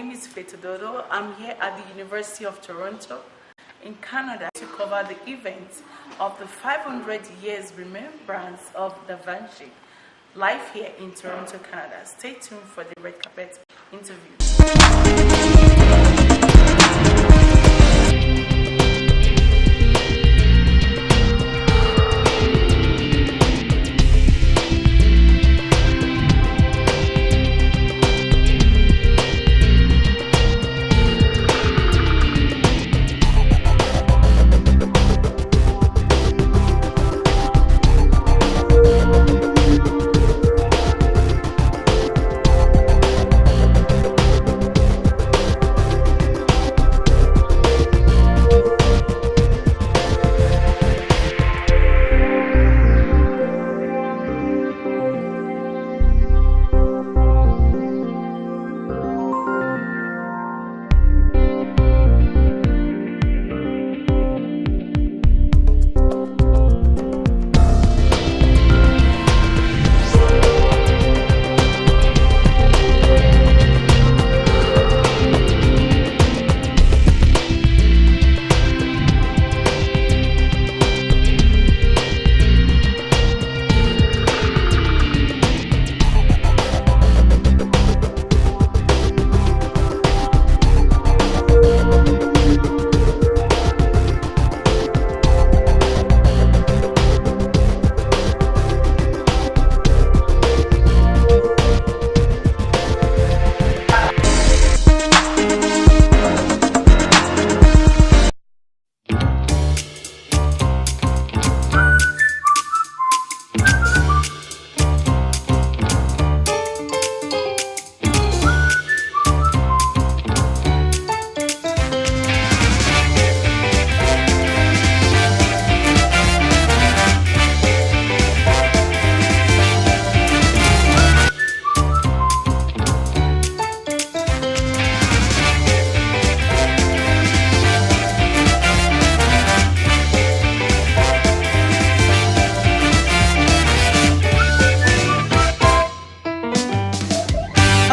name is Fetododo. I'm here at the University of Toronto in Canada to cover the event of the 500 years remembrance of Davinci, live here in Toronto, Canada. Stay tuned for the red carpet interview.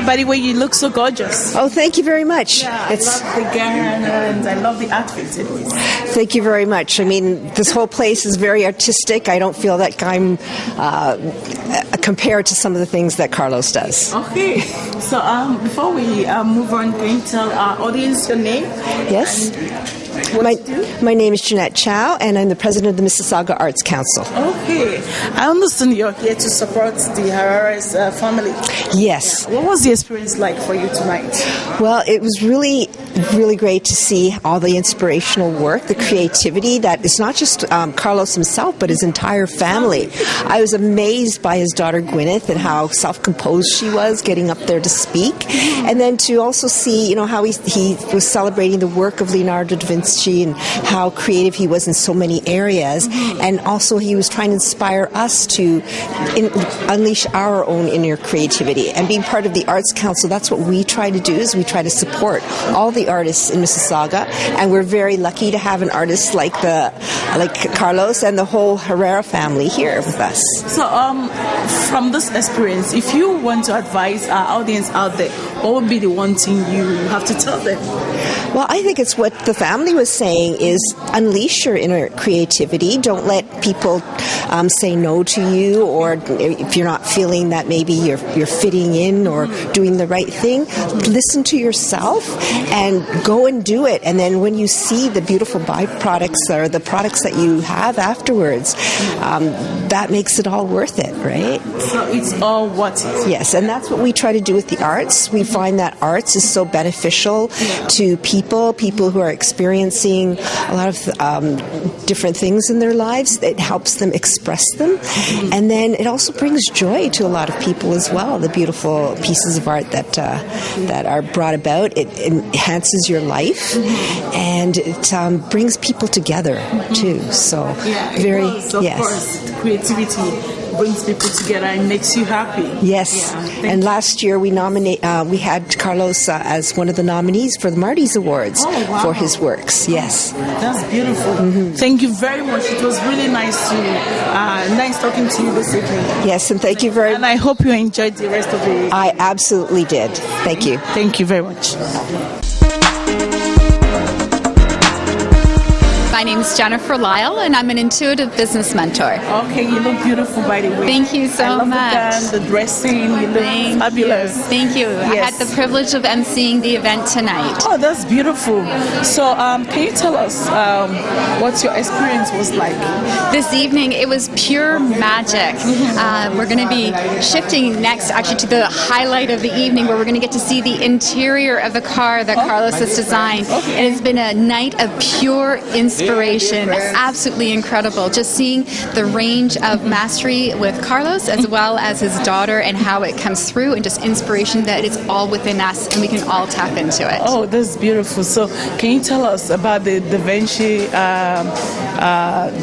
By the way, you look so gorgeous. Oh, thank you very much. Yeah, I love the gown and I love the outfit. Thank you very much. I mean, this whole place is very artistic. I don't feel that I'm compared to some of the things that Carlos does. Okay. So before we move on, can you tell our audience your name? Yes. My name is Jeanette Chow, and I'm the president of the Mississauga Arts Council. Okay. I understand you're here to support the Harara's family. Yes. What was the experience like for you tonight? Well, it was really, really great to see all the inspirational work, the creativity that is not just Carlos himself, but his entire family. I was amazed by his daughter Gwyneth and how self-composed she was getting up there to speak. And then to also see, how he was celebrating the work of Leonardo da Vinci and how creative he was in so many areas. And also he was trying to inspire us to unleash our own inner creativity. And being part of the Arts Council, that's what we try to do, is we try to support all the artists in Mississauga. And we're very lucky to have an artist like Carlos and the whole Herrera family here with us. So from this experience, if you want to advise our audience out there, what would be the one thing you have to tell them? Well, I think it's what the family was saying, is unleash your inner creativity. Don't let people say no to you, or if you're not feeling that maybe you're fitting in or doing the right thing, listen to yourself and go and do it. And then when you see the beautiful byproducts or the products that you have afterwards, that makes it all worth it, right? So it's all worth it. Yes, and that's what we try to do with the arts. We find that arts is so beneficial to people who are experiencing a lot of different things in their lives. It helps them express them. And then it also brings joy to a lot of people as well, the beautiful pieces of art that are brought about. It enhances your life, and it brings people together too. So of course, creativity brings people together and makes you happy. Yes, and last year we had Carlos as one of the nominees for the Marty's Awards for his works. Yes, that's beautiful. Thank you very much. It was really nice talking to you this evening. Yes, and thank you very much. And I hope you enjoyed the rest of the evening. I absolutely did. Thank you. Thank you very much. My name is Jennifer Lyle, and I'm an intuitive business mentor. Okay, you look beautiful, by the way. Thank you so much. I love the dressing. You look fabulous. Thank you. Yes. I had the privilege of emceeing the event tonight. Oh, that's beautiful. So, can you tell us what your experience was like? This evening, it was pure magic. We're going to be shifting next, actually, to the highlight of the evening, where we're going to get to see the interior of the car that Carlos has designed. Okay. It has been a night of pure inspiration. Absolutely incredible. Just seeing the range of mastery with Carlos as well as his daughter and how it comes through, and just inspiration that it's all within us and we can all tap into it. Oh, that's beautiful. So can you tell us about the Davinci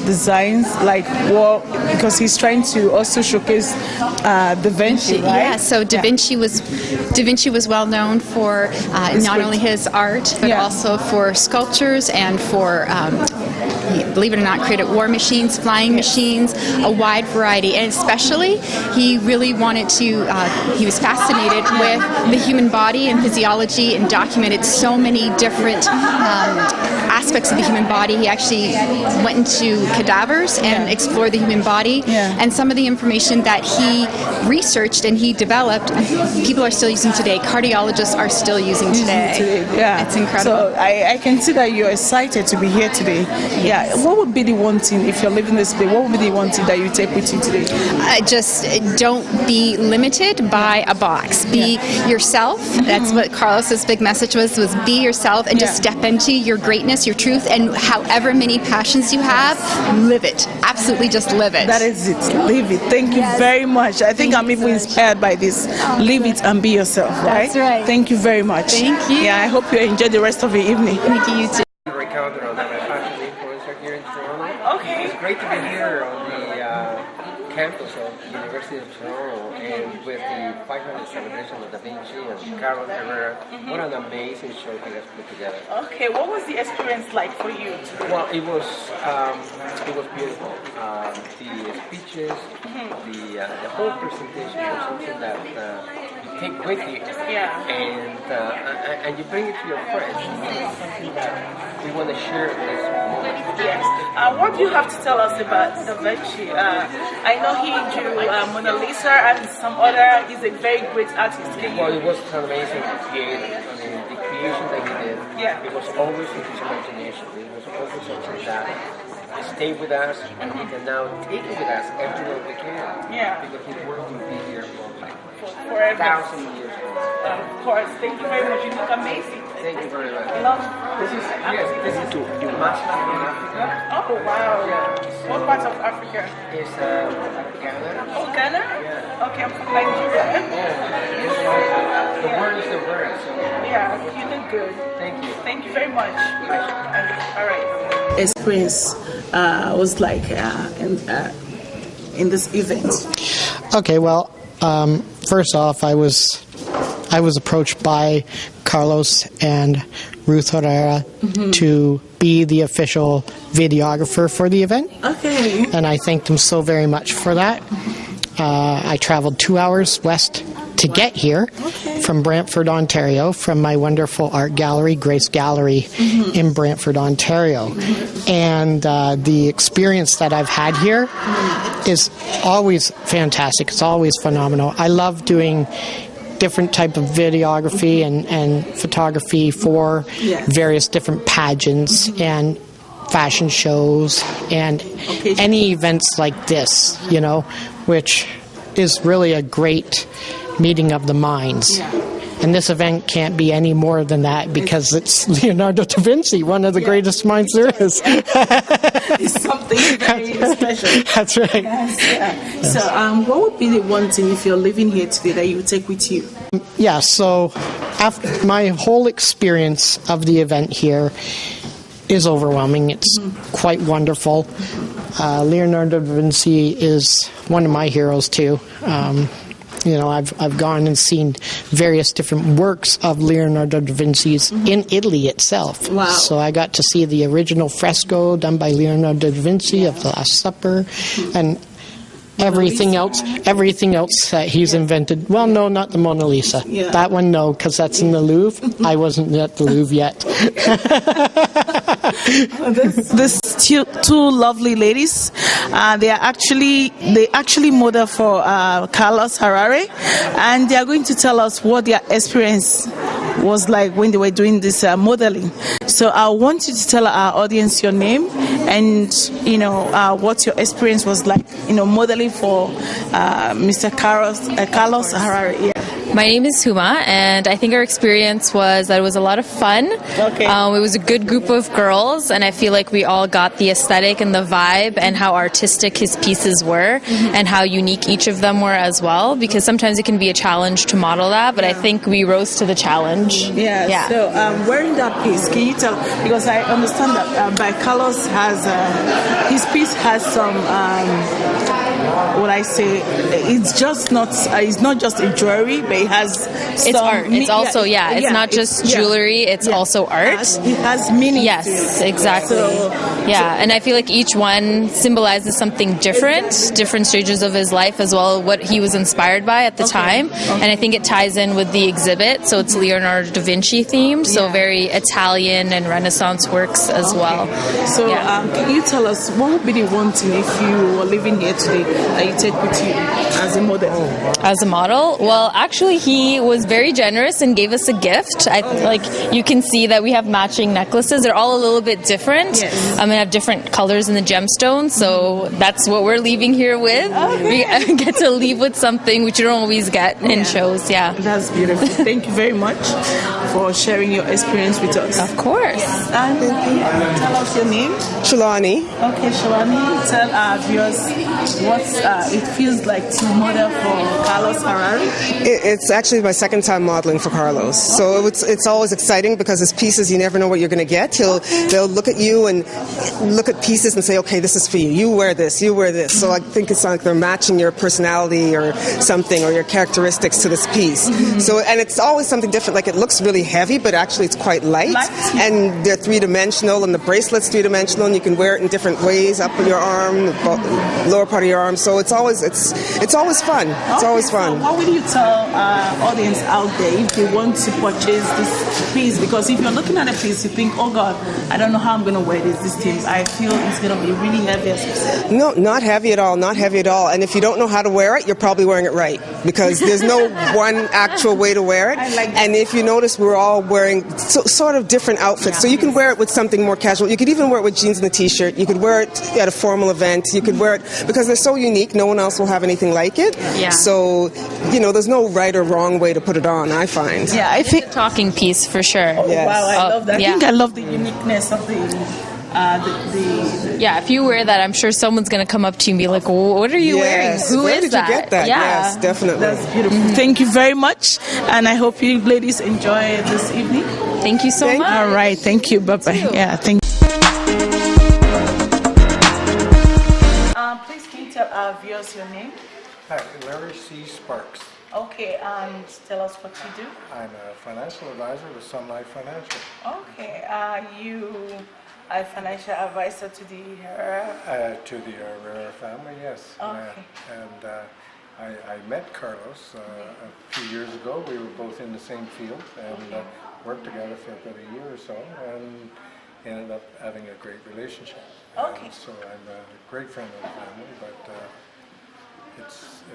designs? Like, because he's trying to also showcase Davinci, right? Yeah, so Davinci was well known for not only his art, but also for sculptures and for he, believe it or not, created war machines, flying machines, a wide variety. And especially, he really wanted to, he was fascinated with the human body and physiology, and documented so many different aspects of the human body. He actually went into cadavers and explored the human body. And some of the information that he researched and he developed, people are still using today. Cardiologists are still using today. Yeah. It's incredible. So I can see that you're excited to be here today. Yeah. What would be the one thing, if you're living this day, what would be the one thing that you take with you today? Just don't be limited by a box. Be yourself. That's what Carlos's big message was be yourself, and just step into your greatness, your truth, and however many passions you have, live it. Absolutely just live it. That is it. Live it. Thank you very much. I think I'm even inspired by this. Live it and be yourself, right? That's right. Thank you very much. Thank you. Yeah, I hope you enjoy the rest of the evening. Thank you, you too. Okay. It's great to be here on the campus of the University of Toronto, and with the 500th celebration of Davinci and Carlos Herrera. What an amazing show he has put together. Okay, what was the experience like for you? Well, it was beautiful. The speeches, the whole presentation was something that you take with you, and you bring it to your friends. It's something that we want to share this moment. Yes. What do you have to tell us about Davinci? I know he drew Mona Lisa and some other. He's a very great artist. Well, it was an amazing creator. I mean, the creation that he did, it was always in his imagination. It was always something that stayed with us, and we can now take it with us everywhere we can. Yeah. Because his work will be here for forever. 1,000 years. Of course. Thank you very much. You look amazing. Thank you very much. This is to Africa. Oh wow! Yeah. What part of Africa? It's Ghana. Oh, Ghana? Yeah. Okay, I'm from Nigeria. The word is the word. So. Yeah, you look good. Thank you. Thank you very much. All right. Experience was like in this event. Okay, well, first off, I was approached by Carlos and Ruth Herrera to be the official videographer for the event. Okay. And I thanked them so very much for that. I traveled 2 hours west to get here from Brantford, Ontario, from my wonderful art gallery, Grace Gallery, in Brantford, Ontario. And the experience that I've had here is always fantastic. It's always phenomenal. I love doing different type of videography and photography for various different pageants and fashion shows and any events like this, you know, which is really a great meeting of the minds. And this event can't be any more than that because it's Leonardo da Vinci, one of the greatest minds there is. It's something very special. That's right. Yes. So what would be the one thing, if you're living here today, that you would take with you? Yeah, so after my whole experience of the event here is overwhelming. It's quite wonderful. Leonardo da Vinci is one of my heroes too. I've gone and seen various different works of Leonardo da Vinci's in Italy itself. Wow. So I got to see the original fresco done by Leonardo da Vinci of the Last Supper, and everything else that he's invented. Well, no, not the Mona Lisa. Yeah. That one, no, because that's in the Louvre. I wasn't at the Louvre yet. This two lovely ladies, they actually model for Carlos Harare, and they are going to tell us what their experience was like when they were doing this modeling. So I want you to tell our audience your name and what your experience was like, modeling for Mr. Carlos Harare. Yeah. My name is Huma, and I think our experience was that it was a lot of fun. Okay. It was a good group of girls, and I feel like we all got the aesthetic and the vibe and how artistic his pieces were and how unique each of them were as well, because sometimes it can be a challenge to model that, but I think we rose to the challenge. Yeah. So wearing that piece, can you tell, because I understand that by Carlos has, his piece has some, it's not just a jewelry, but it has some... It's art. It's also, it's not just jewelry, it's also art. It has meaning. Yes, exactly. So, and I feel like each one symbolizes something different stages of his life as well, what he was inspired by at the time. And I think it ties in with the exhibit, so it's Leonardo da Vinci themed, so very Italian and Renaissance works as well. So can you tell us, what would be the one thing if you were living here today that you take with you as a model? As a model? Well, actually, he was very generous and gave us a gift. You can see that we have matching necklaces. They're all a little bit different. Yes. And have different colors in the gemstones, so that's what we're leaving here with. Okay. We get to leave with something which you don't always get in shows. Yeah. That's beautiful. Thank you very much for sharing your experience with us. Of course. Yes. And tell us your name. Shalani. Okay, Shalani, tell our viewers what it feels like to model for Carlos Harare. It's actually my second time modeling for Carlos, so it's always exciting because his pieces, you never know what you're going to get. They'll look at you and look at pieces and say, okay, this is for you. You wear this. So I think it's like they're matching your personality or something, or your characteristics to this piece. So, and it's always something different. Like, it looks really heavy, but actually it's quite light. And they're three-dimensional, and the bracelet's three-dimensional, and you can wear it in different ways, up your arm, lower part of your arm. So it's always fun. It's always fun. So what would you tell audience out there if they want to purchase this piece? Because if you're looking at a piece, you think, oh God, I don't know how I'm going to wear this thing. I feel it's going to be really heavy, as you said. No, not heavy at all. Not heavy at all. And if you don't know how to wear it, you're probably wearing it right, because there's no one actual way to wear it. I like that. And if you notice, we're all wearing sort of different outfits. So you can wear it with something more casual. You could even wear it with jeans and a t-shirt. You could wear it at a formal event. You could wear it because they're so unique. No one else will have anything like it. Yeah. So, there's no right or wrong way to put it on, I find. Yeah, I think... It's a talking piece for sure. Yes. Wow, I love that. Yeah. I think I love the uniqueness of the if you wear that, I'm sure someone's going to come up to you and be like, what are you wearing? Who Where is did that? you get that? Yeah. Yes, definitely. That's beautiful. Thank you very much, and I hope you ladies enjoy this evening. Thank you so much. All right, thank you. Bye-bye. Yeah, thank you. Please can you tell our viewers your name? Hi, Larry C. Sparks. Okay, and tell us what you do. I'm a financial advisor with Sun Life Financial. Okay, you are a financial advisor to the To the Herrera family, yes. Okay. I met Carlos a few years ago. We were both in the same field and worked together for about a year or so, and ended up having a great relationship. Okay. So I'm a great friend of the family, but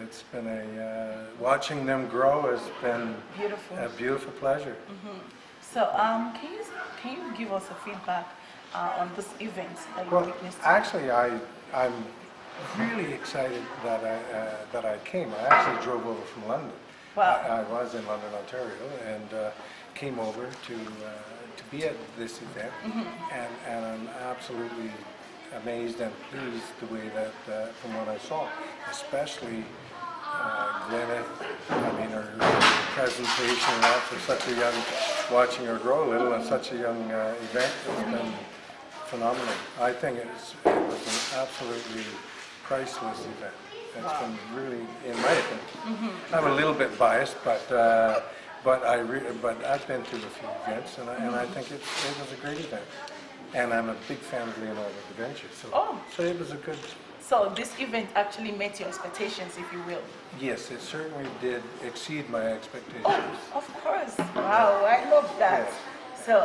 it's been watching them grow has been a beautiful pleasure. So can you give us a feedback on this event that you witnessed? Actually, I'm really excited that I came. I actually drove over from London. Wow. I was in London, Ontario, and came over to be at this event, and I'm absolutely amazed and pleased the way that from what I saw, especially Gwyneth. I mean, her presentation and that for such a young, watching her grow a little at such a young event has been phenomenal. I think it was an absolutely priceless event. It's been really, in my opinion, I'm a little bit biased, but I've been to a few events, and I think it was a great event. And I'm a big fan of Leonardo da Vinci, so it was a good. So this event actually met your expectations, if you will. Yes, it certainly did exceed my expectations. Oh, of course. Wow, I love that. Yeah. So,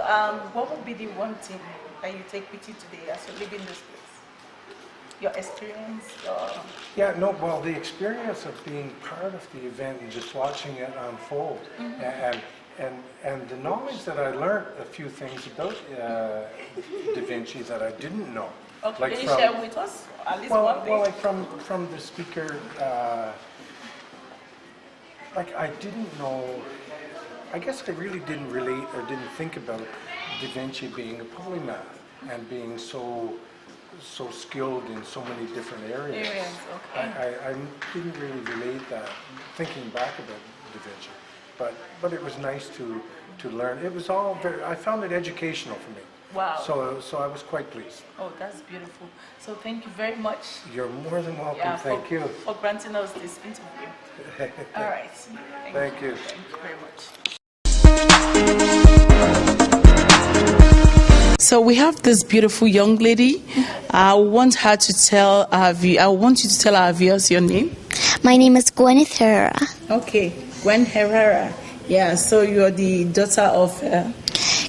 what would be the one thing that you take with you today as you live in this place? Your experience? Well, the experience of being part of the event and just watching it unfold, and the knowledge that I learned a few things about Da Vinci that I didn't know. Okay, like can you share with us at least one thing? Well, like from the speaker, like I didn't know. I guess I really didn't relate or didn't think about Da Vinci being a polymath and being so skilled in so many different areas. Okay. I didn't really relate that, thinking back about Da Vinci, but it was nice to learn. It was all I found it educational for me. Wow. So I was quite pleased. Oh, that's beautiful. So thank you very much. You're more than welcome. Thank you. For granting us this interview. All right. Thank you. Thank you very much. So we have this beautiful young lady. I want you to tell our viewers your name. My name is Gwyneth Herrera. Okay, Gwen Herrera. Yeah, so you're the daughter of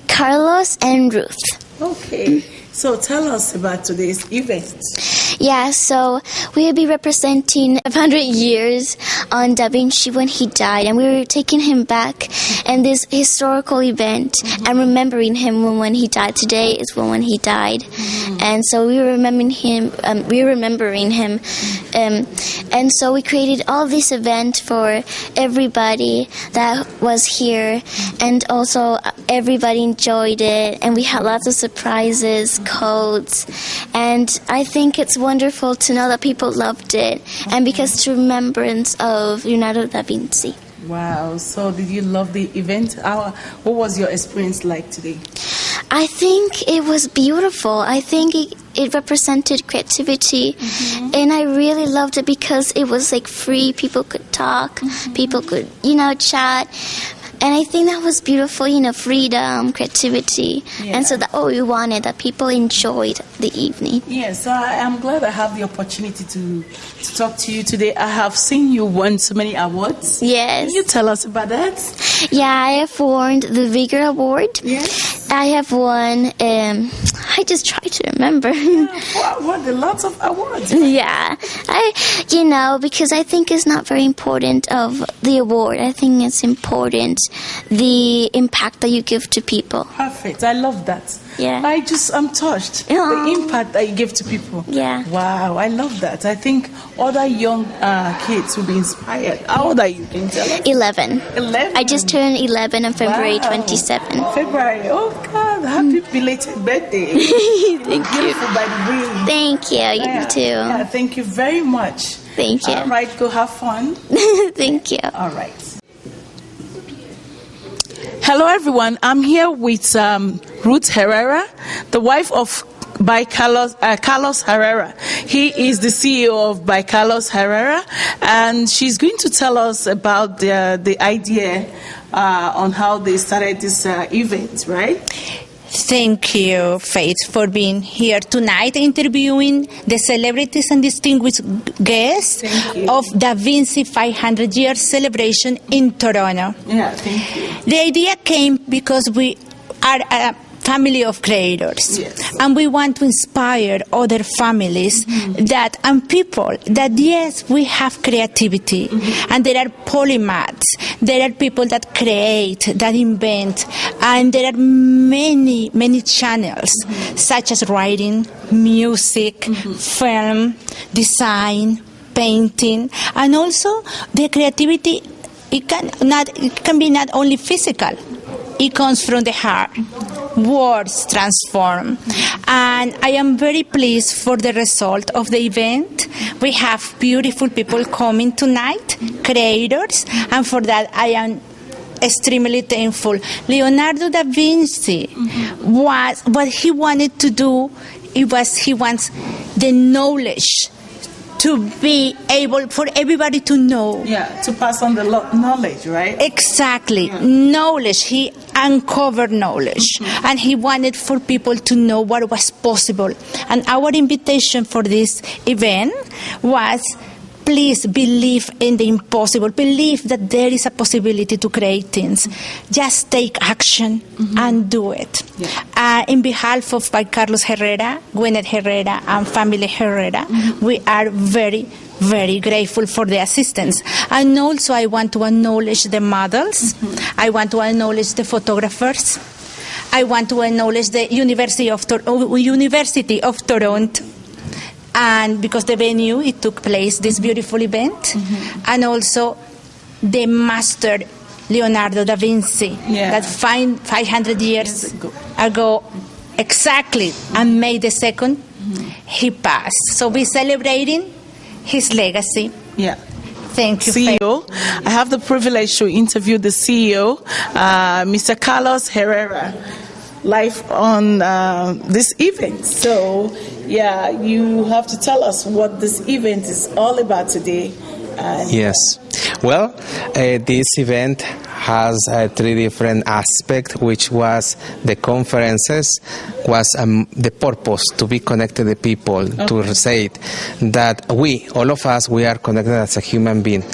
Carlos and Ruth. Okay, so tell us about today's event. Yeah, so we'll be representing 500 years on Da Vinci when he died, and we were taking him back in this historical event and remembering him when he died. Today is when he died, and so we were remembering him. And so we created all this event for everybody that was here, and also everybody enjoyed it, and we had lots of surprises, codes, and I think it's wonderful to know that people loved it, and because it's remembrance of Leonardo da Vinci. Wow, so did you love the event? What was your experience like today? I think it was beautiful. I think it represented creativity, and I really loved it because it was like free. People could talk, people could, chat. And I think that was beautiful, freedom, creativity. Yeah. And so that's what we wanted, that people enjoyed the evening. Yes, so I'm glad I have the opportunity to talk to you today. I have seen you win so many awards. Yes. Can you tell us about that? Yeah, I have won the Vigor Award. Yes. I have won, I just try to remember. Yeah, won lots of awards. Yeah. Because I think it's not very important of the award. I think it's important the impact that you give to people. Perfect. I love that. Yeah. I'm touched. The impact that you give to people. Yeah. Wow, I love that. I think other young kids will be inspired. How old are you? 11. 11? I just turned 11 on February 27th. February. Oh, God. Happy belated birthday. Thank you. Beautiful, by the way. Thank you. You too. Yeah, thank you very much. Thank you. All right, go have fun. Thank you. All right. Hello, everyone. I'm here with Ruth Herrera, the wife of Carlos Herrera. He is the CEO of Carlos Herrera, and she's going to tell us about the idea on how they started this event, right? Thank you, Faith, for being here tonight interviewing the celebrities and distinguished guests of Da Vinci 500 year celebration in Toronto. Yeah, thank you. The idea came because we are a family of creators, yes, and we want to inspire other families and people that yes, we have creativity, and there are polymaths, there are people that create, that invent, and there are many channels such as writing, music, film, design, painting, and also the creativity. It can be not only physical. It comes from the heart. Words transform. And I am very pleased for the result of the event. We have beautiful people coming tonight, creators, and for that I am extremely thankful. Leonardo da Vinci was what he wanted to do. He wants the knowledge to be able for everybody to know. Yeah, to pass on the knowledge, right? Exactly. Yeah. Knowledge. He uncovered knowledge. And he wanted for people to know what was possible. And our invitation for this event was, please believe in the impossible. Believe that there is a possibility to create things. Just take action and do it. Yeah. In behalf of by Carlos Herrera, Gwyneth Herrera, and family Herrera, we are very, very grateful for the assistance. And also I want to acknowledge the models. I want to acknowledge the photographers. I want to acknowledge the University of Toronto. And because the venue, it took place, this beautiful event, and also the master Leonardo da Vinci, that 500 years ago, exactly, on May the 2nd, he passed. So we're celebrating his legacy. Yeah. Thank you. CEO. I have the privilege to interview the CEO, Mr. Carlos Herrera, live on this event. So, yeah, you have to tell us what this event is all about today. Yes. Well, this event has three different aspects, which was the conferences, was the purpose to be connected to people, to say that all of us, we are connected as a human being.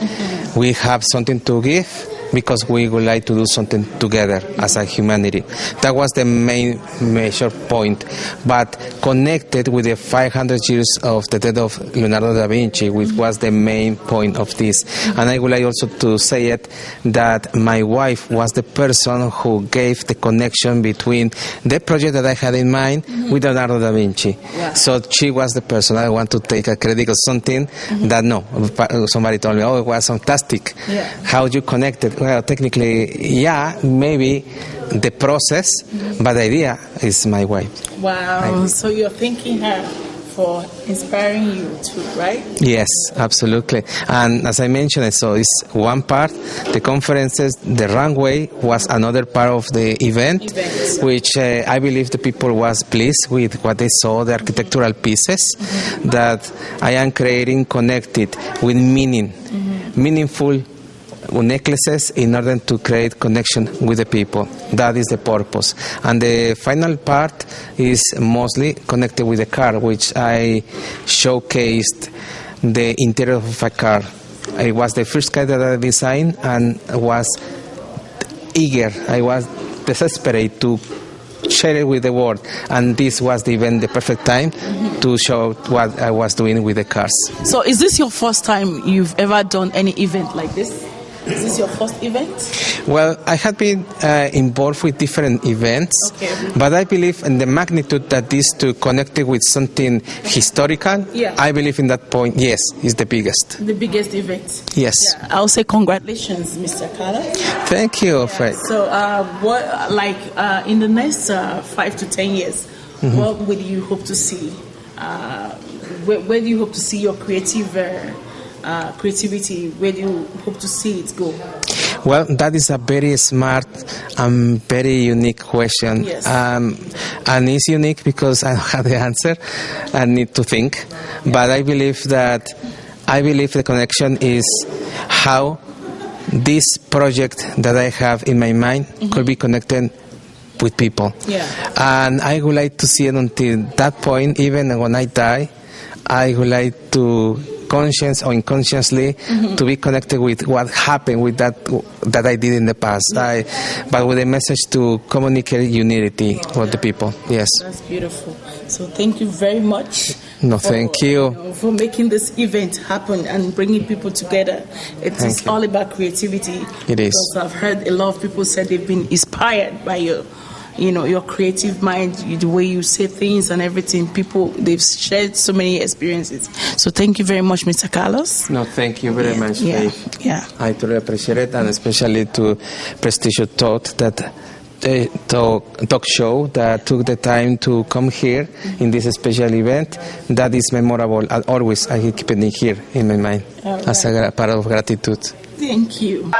We have something to give, because we would like to do something together as a humanity. That was the main major point. But connected with the 500 years of the death of Leonardo da Vinci, which was the main point of this. And I would like also to say it that my wife was the person who gave the connection between the project that I had in mind with Leonardo da Vinci. Yeah. So she was the person. I want to take a credit of something that somebody told me, it was fantastic. Yeah. How you connected? Well, technically, yeah, maybe the process, but the idea is my wife. Wow. So you're thanking her for inspiring you too, right? Yes, absolutely. And as I mentioned, so it's one part. The conferences, the runway was another part of the event. Which I believe the people was pleased with what they saw, the architectural pieces that I am creating connected with meaningful necklaces in order to create connection with the people. That is the purpose. And the final part is mostly connected with the car, which I showcased the interior of a car. It was the first car that I designed and was eager. I was desperate to share it with the world, and this was the event, the perfect time to show what I was doing with the cars. So is this your first time you've ever done any event like this? Is this your first event? Well, I have been involved with different events, but I believe in the magnitude that is to connect it with something historical. Yeah. I believe in that point, yes, is the biggest. The biggest event? Yes. Yeah. I'll say congratulations, Mr. Carlos. Thank you, Fred. So, in the next 5 to 10 years, what would you hope to see? Where do you hope to see your creativity? Where do you hope to see it go? Well, that is a very smart and very unique question. Yes. And it's unique because I don't have the answer. I need to think. But I believe the connection is how this project that I have in my mind could be connected with people. Yeah. And I would like to see it until that point, even when I die, I would like to conscious or unconsciously to be connected with what happened with that I did in the past. But with a message to communicate unity with the people. Yes. That's beautiful. So thank you very much. No, thank you. For making this event happen and bringing people together. It is all about creativity. It is. Because I've heard a lot of people say they've been inspired by your creative mind, the way you say things and everything. People, they've shared so many experiences. So thank you very much, Mr. Carlos. No, thank you very much, Faith. Yeah. I truly appreciate it, and especially to Prestigious Thought, that talk show that took the time to come here in this special event. That is memorable. Always I keep it here in my mind as a part of gratitude. Thank you.